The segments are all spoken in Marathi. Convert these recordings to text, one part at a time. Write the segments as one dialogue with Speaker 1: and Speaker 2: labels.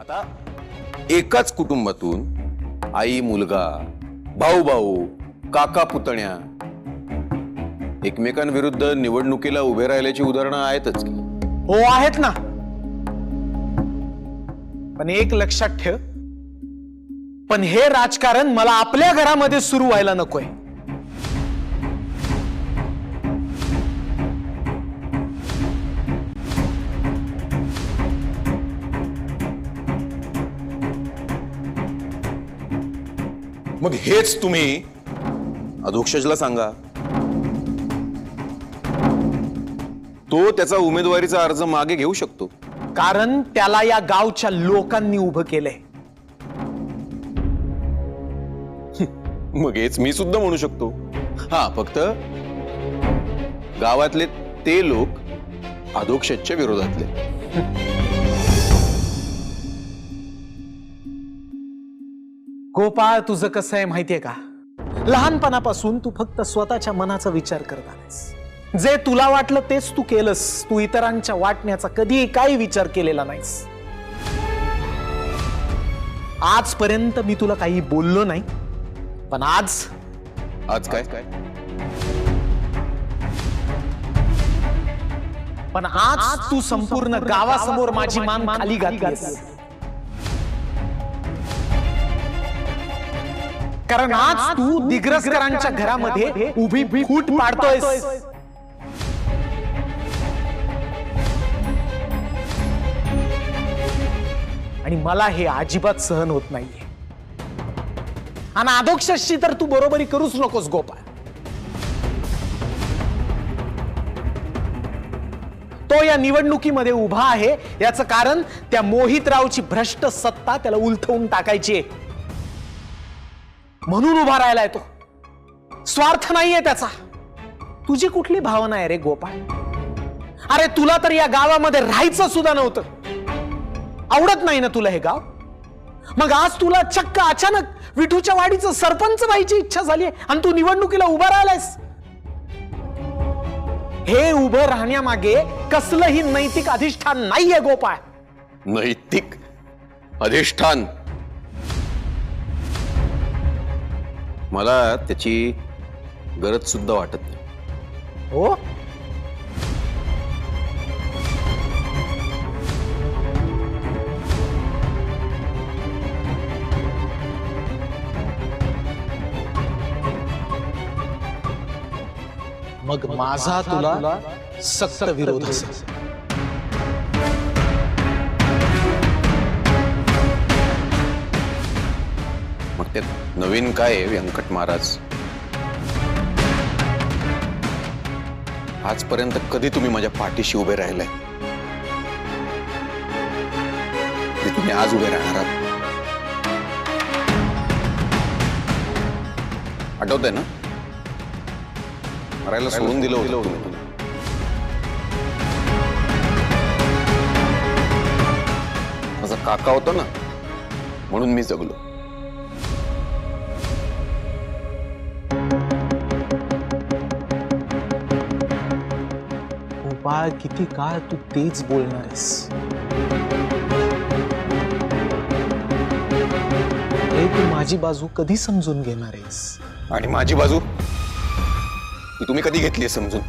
Speaker 1: आता एकाच कुटुंबातून आई मुलगा, भाऊ भाऊ, काका पुतण्या एकमेकांविरुद्ध निवडणुकीला उभे राहिल्याची उदाहरणं आहेतच की.
Speaker 2: हो आहेत ना, पण एक लक्षात ठेव, पण हे राजकारण मला आपल्या घरामध्ये सुरू व्हायला नकोय.
Speaker 1: मग हेच तुम्ही अधोक्षजला सांगा. तो त्याचा उमेदवारीचा अर्ज मागे घेऊ शकतो.
Speaker 2: कारण त्याला या गावच्या लोकांनी उभं केलंय.
Speaker 1: मग हेच मी सुद्धा म्हणू शकतो. हा, फक्त गावातले ते लोक अधोक्षजच्या विरोधातले.
Speaker 2: गोपाळ, तुझं कसं आहे माहितीये का? लहानपणापासून तू फक्त स्वतःच्या मनाचा विचार करत आलास. जे तुला वाटलं तेच तू केलंस. तू इतरांच्या वाटण्याचा कधीही काही विचार केलेला नाहीस. आजपर्यंत मी तुला काही बोललो नाही, पण आज
Speaker 1: काय
Speaker 2: पण आज तू संपूर्ण गावासमोर माझी मान खाली घातलीस. कारण आज तू दिग्रसकरांच्या घरामध्ये उभी फूट पाडतोयस. आणि मला हे अजिबात सहन होत नाहीये. आणि अधोक्षशी तर तू बरोबरी करूच नकोस गोपाळ. तो या निवडणुकीमध्ये उभा आहे याचं कारण त्या मोहितरावची भ्रष्ट सत्ता त्याला उलथवून टाकायची आहे, म्हणून उभा राहिलाय तो. स्वार्थ नाहीये त्याचा. तुझी कुठली भावना आहे रे गोपाळ? अरे तुला तर या गावामध्ये राहायचं सुद्धा नव्हतं. आवडत नाही ना तुला हे गाव? मग आज तुला चक्क अचानक विठूच्या वाडीचं सरपंच व्हायची इच्छा झाली आणि तू निवडणुकीला उभा राहिलायस. हे उभं राहण्यामागे कसलंही नैतिक अधिष्ठान नाहीये गोपाळ.
Speaker 1: नैतिक अधिष्ठान? मला त्याची गरज सुद्धा वाटत नाही.
Speaker 2: हो, मग माझा तुला सक्त विरोध असेल.
Speaker 1: मग त्यात नवीन काय आहे व्यंकट महाराज? आजपर्यंत कधी तुम्ही माझ्या पाठीशी उभे राहिलाय, ते तुम्ही आज उभे राहणार आहात. आठवतंय ना? मरायला सोडून दिलं होतं तुम्ही. माझा काका होता ना, म्हणून मी जगलो.
Speaker 2: गोपाळ, किती काळ तू तेच बोलणार आहेस? तू माझी बाजू कधी समजून घेणार आहेस?
Speaker 1: आणि माझी बाजू ती तुम्ही कधी घेतली समजून?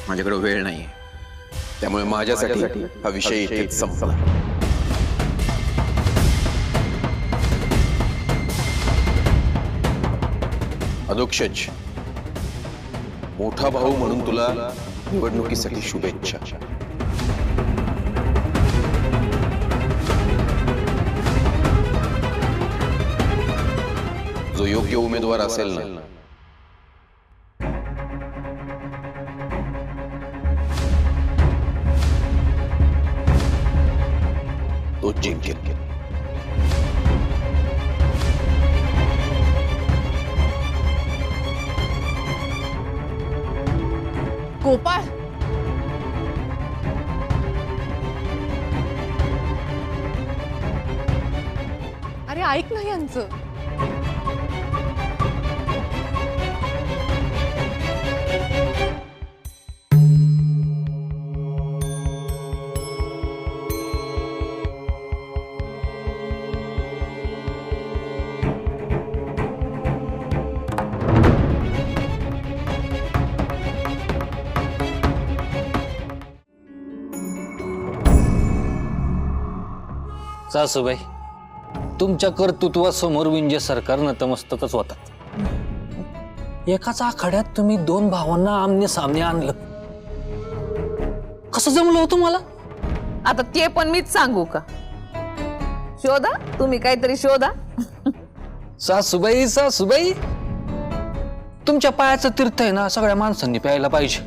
Speaker 1: माझ्याकडे वेळ नाहीये, त्यामुळे माझ्यासाठी हा विषय इथेच संपला. अधोक्षज, मोठा भाऊ म्हणून तुला निवडणुकीसाठी शुभेच्छा. जो योग्य उमेदवार असेल ना, तो जिंकेल.
Speaker 3: अरे ऐक ना यांचं.
Speaker 4: सासूबाई, तुमच्या कर्तृत्वासमोर विंजे सरकार नतमस्तकच होतात. एकाच आखाड्यात तुम्ही दोन भावांना आमने सामने आणलं. कसं जमलं हो तुम्हाला?
Speaker 5: आता ते पण मीच सांगू का? शोधा, तुम्ही काहीतरी शोधा.
Speaker 4: सासूबाई सासूबाई, तुमच्या पायाचं तीर्थ आहे ना, सगळ्या माणसांनी प्यायला पाहिजे.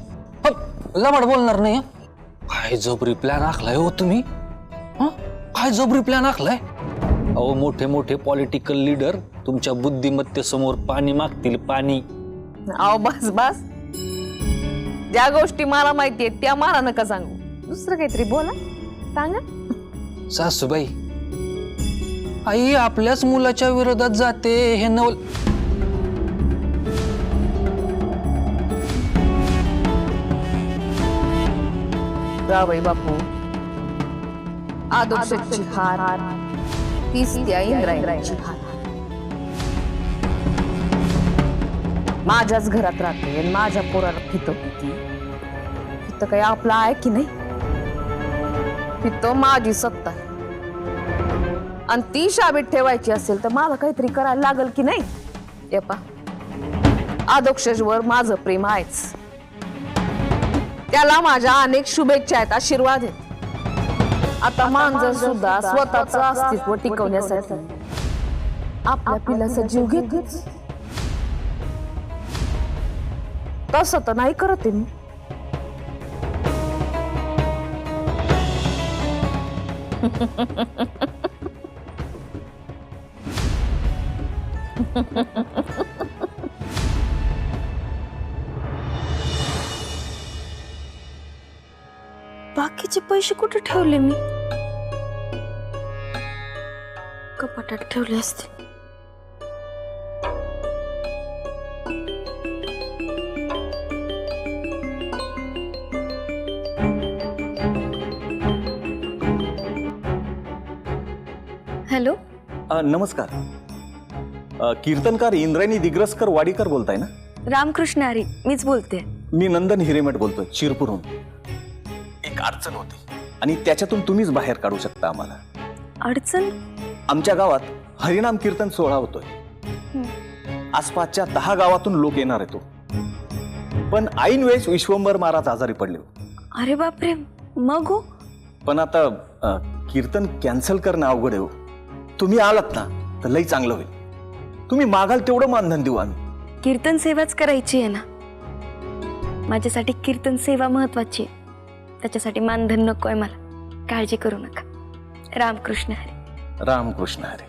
Speaker 4: लबाड बोलणार नाही. काय जबरी प्लॅन आखलाय हो तुम्ही? काय जबरी प्लॅन आखलाय? अहो, मोठे मोठे पॉलिटिकल लीडर तुमच्या बुद्धिमत्तेसमोर पाणी मागतील, पाणी.
Speaker 5: अहो बस बस, ज्या गोष्टी मला माहितीये त्या मला नका सांगू. दुसरं काहीतरी बोला, सांगा.
Speaker 4: सासूबाई, आई आपल्याच मुलाच्या विरोधात जाते हे नवल.
Speaker 5: जावई बापू, आदर्शची हार तीच त्या इंद्रायणीची हार. माझ्याच घरात राहते आणि माझ्या पोराला फितवते ती. फित काही आपला आहे की नाही? फित माझी सत्ता आहे आणि ती शाबीत ठेवायची असेल तर मला काहीतरी करायला लागल की नाही? ते पा, आदर्शवर माझं प्रेम आहेच. त्याला माझ्या अनेक शुभेच्छा आहेत, आशीर्वाद आहेत. आता मांजर सुद्धा स्वतःचं अस्तित्व टिकवण्यासाठी आपल्या पिलाचा जीव घेतच. तसं तर नाही करत मी.
Speaker 6: बाकीचे पैसे कुठे ठेवले मी? कपाटात ठेवले असते. हॅलो,
Speaker 7: नमस्कार. कीर्तनकार इंद्रायणी दिग्रसकर वाडीकर बोलताय ना?
Speaker 6: रामकृष्ण हरी, मीच बोलते.
Speaker 7: मी नंदन हिरेमठ बोलतोय, शिरपूरहून. एक अडचण होती आणि त्याच्यातून तुम्हीच बाहेर काढू शकता आम्हाला.
Speaker 6: अडचण?
Speaker 7: आमच्या गावात हरिनाम कीर्तन सोहळा होतोय. आसपासच्या 10 गावातून लोक येणार आहे तो. पण ऐन वेळेस विश्वंभर महाराज आजारी पडले.
Speaker 6: अरे बापरे, मग हो?
Speaker 7: पण आता कीर्तन कॅन्सल करणं अवघड आहे हो. तुम्ही आलात ना तर लई चांगलं होईल. तुम्ही मागाल तेवढं मानधन देऊ आम्ही.
Speaker 6: कीर्तन सेवाच करायची आहे ना. माझ्यासाठी कीर्तन सेवा महत्वाची आहे. त्याच्यासाठी मानधन नकोय मला. काळजी करू नका. रामकृष्ण हरी.
Speaker 7: रामकृष्ण हरी.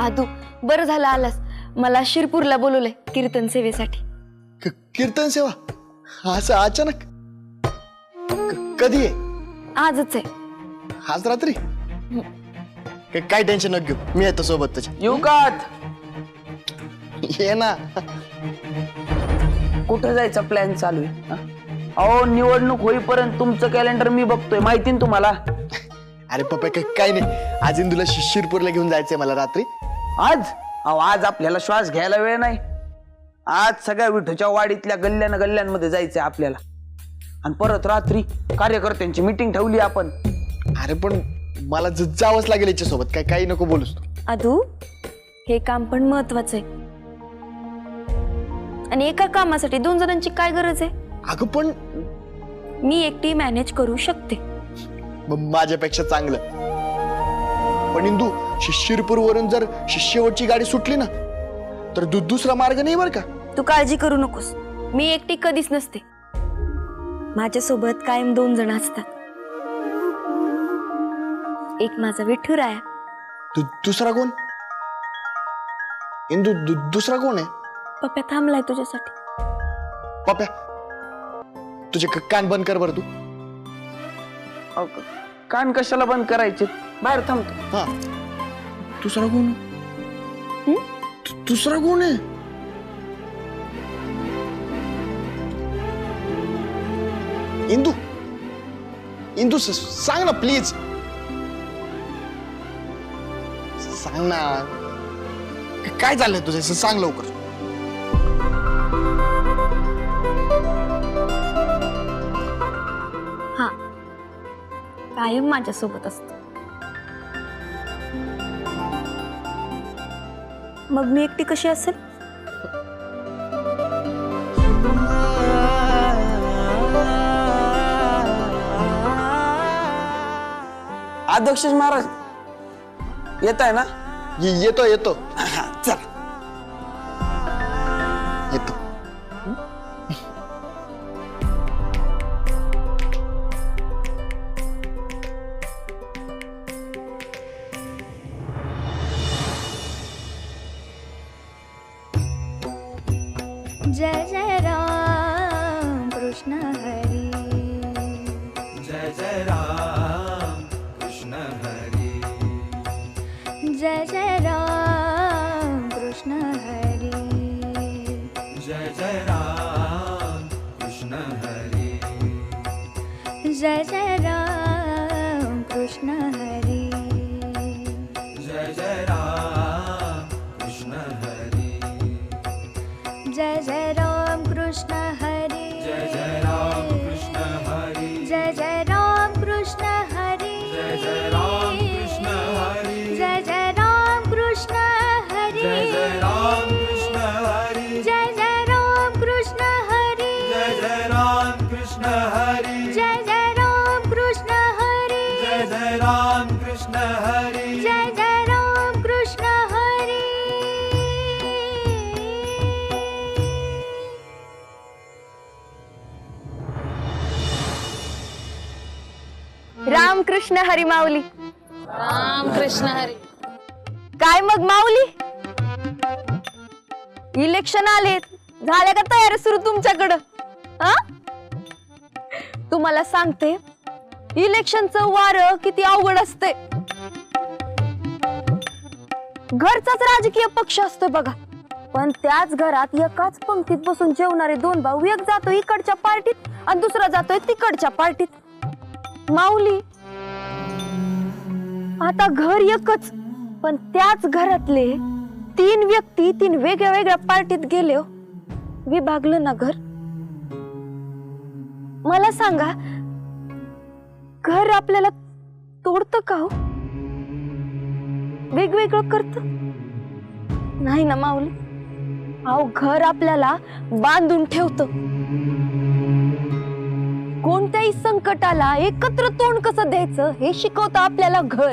Speaker 6: आदू, बरं झालं आलास. मला शिरपूरला बोलवलंय कीर्तन सेवेसाठी.
Speaker 8: कीर्तन सेवा? असं अचानक? कधी आहे?
Speaker 6: आजच आहे.
Speaker 8: आज रात्री? काय टेन्शन नको घेऊ, मी येतो सोबत त्याच्या.
Speaker 9: येऊ का?
Speaker 8: ये ना.
Speaker 9: कुठं जायचा प्लॅन चालू आहे? अहो, निवडणूक होईपर्यंत तुमचं कॅलेंडर मी बघतोय, माहिती ना तुम्हाला.
Speaker 8: अरे पप्पा, काय नाही, आज तुला शिरपूरला घेऊन जायचंय मला रात्री.
Speaker 9: आज? अहो, आज आपल्याला श्वास घ्यायला वेळ नाही. आज सगळ्या विठूच्या वाडीतल्या गल्ल्यांमध्ये जायचंय आपल्याला. आणि परत रात्री कार्यकर्त्यांची मीटिंग ठेवली आपण.
Speaker 8: अरे पण मला जावंच लागेल याच्यासोबत. काही नको बोलूस तू.
Speaker 6: आदू, हे काम पण महत्वाचं आहे. आणि एका कामासाठी 2 जणांची काय गरज आहे?
Speaker 8: अगं पण
Speaker 6: मी एकटी मॅनेज करू शकते.
Speaker 8: माझ्यापेक्षा चांगलं. पण इंदू, शिरपूर वरून जर शेवटची गाडी सुटली ना तर दुसरा मार्ग नाही बरं का.
Speaker 6: तू काळजी करू नकोस. मी एकटी कधीच नसते. माझ्यासोबत कायम 2 जण असतात. एक माझा विठुराया.
Speaker 8: दुसरा कोण? इंदू, दुसरा कोण आहे?
Speaker 6: पप्प्या थांबलाय तुझ्यासाठी.
Speaker 8: पप्प्या, तुझे कान बंद कर बरं तू.
Speaker 9: कान कशाला बंद करायचे, बाहेर थांबतो.
Speaker 8: हा दुसरा कोण? दुसरा कोण आहे? इंदू, इंदू सांग ना प्लीज, सांग ना काय झालंय तुझं, सांग लवकर.
Speaker 6: हा, कायम माझ्यासोबत असतो. मग मी एकटी कशी असेल?
Speaker 9: अध्यक्ष महाराज येत आहे ना?
Speaker 8: येतो येतो
Speaker 9: चल.
Speaker 8: येतो.
Speaker 6: जय जय राम कृष्ण हरी.
Speaker 3: जय जय राम कृष्ण हरी.
Speaker 6: जय जय राम कृष्ण हरी.
Speaker 3: जय जय राम कृष्ण हरी.
Speaker 6: जय जय राम कृष्ण हरी.
Speaker 3: जय जय राम कृष्ण हरी.
Speaker 6: जय जय राम कृष्ण हरी.
Speaker 3: जय जय राम कृष्ण हरी.
Speaker 6: जय जय राम कृष्ण हरी.
Speaker 3: जय जय राम कृष्ण हरी.
Speaker 6: जय जय राम कृष्ण हरी.
Speaker 3: जय जय राम कृष्ण हरी.
Speaker 6: जय जय राम कृष्ण हरी.
Speaker 3: जय जय राम कृष्ण हरी.
Speaker 6: जय जय राम कृष्ण हरी.
Speaker 3: जय जय राम कृष्ण हरी.
Speaker 6: जय जय राम कृष्ण हरी. राम कृष्ण हरी माऊली.
Speaker 5: राम कृष्ण हरी.
Speaker 6: काय मग माऊली, इलेक्शन आलेत, झाल्या का तयारी सुरू तुमच्याकडं? हा, तुम्हाला सांगते इलेक्शनचं वारं किती अवघड असते. घरचाच राजकीय पक्ष असतो बघा, पण त्याच घरात एकाच पंक्तीत बसून जेवणारे दोन भाऊ, एक जातो इकडच्या पार्टीत आणि दुसरा जातोय तिकडच्या पार्टीत. माऊली, आता घर एकच, पण त्याच घरातले तीन व्यक्ती तीन वेगळ्या वेगळ्या पार्टीत गेले. विभागलं ना घर. मला सांगा, घर आपल्याला तोडतं का हो? वेगवेगळं करत नाही ना माऊली. अहो, घर आपल्याला बांधून ठेवतं. कोणत्याही संकटाला एकत्र तोंड कसं द्यायचं हे शिकवतं आपल्याला घर.